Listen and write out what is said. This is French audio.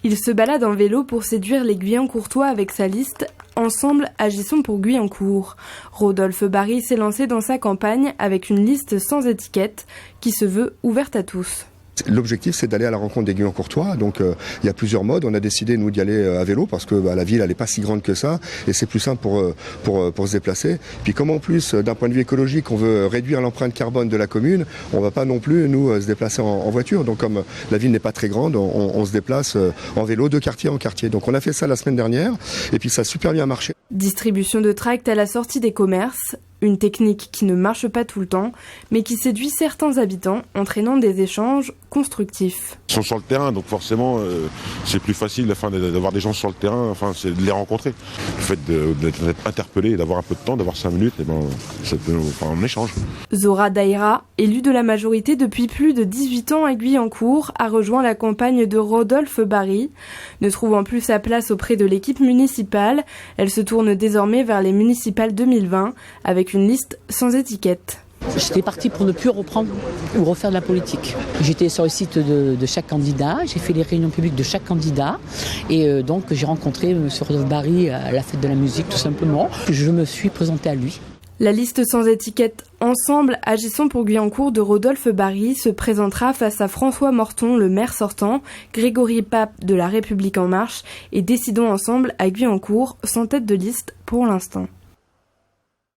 Il se balade en vélo pour séduire les Guyancourtois avec sa liste « Ensemble, agissons pour Guyancourt ». Rodolphe Barry s'est lancé dans sa campagne avec une liste sans étiquette qui se veut ouverte à tous. L'objectif, c'est d'aller à la rencontre des Guyancourtois. Donc, il y a plusieurs modes. On a décidé, nous, d'y aller à vélo parce que la ville, elle n'est pas si grande que ça et c'est plus simple pour se déplacer. Puis, comme en plus, d'un point de vue écologique, on veut réduire l'empreinte carbone de la commune, on ne va pas non plus, nous, se déplacer en voiture. Donc, comme la ville n'est pas très grande, on se déplace en vélo de quartier en quartier. Donc, on a fait ça la semaine dernière et puis ça a super bien marché. Distribution de tracts à la sortie des commerces. Une technique qui ne marche pas tout le temps, mais qui séduit certains habitants, entraînant des échanges constructifs. Ils sont sur le terrain, donc forcément, c'est plus facile d'avoir des gens sur le terrain, c'est de les rencontrer. Le fait d'être interpellé et d'avoir un peu de temps, d'avoir 5 minutes, on échange. Zora Daïra, élue de la majorité depuis plus de 18 ans à Guyancourt, a rejoint la campagne de Rodolphe Barry. Ne trouvant plus sa place auprès de l'équipe municipale, elle se tourne désormais vers les municipales 2020 avec une liste sans étiquette. J'étais partie pour ne plus reprendre ou refaire de la politique. J'étais sur le site de chaque candidat, j'ai fait les réunions publiques de chaque candidat et donc j'ai rencontré M. Rodolphe Barry à la fête de la musique tout simplement. Je me suis présentée à lui. La liste sans étiquette « Ensemble, agissons pour Guyancourt » de Rodolphe Barry se présentera face à François Morton, le maire sortant, Grégory Pape de La République En Marche et Décidons Ensemble à Guyancourt, sans tête de liste pour l'instant.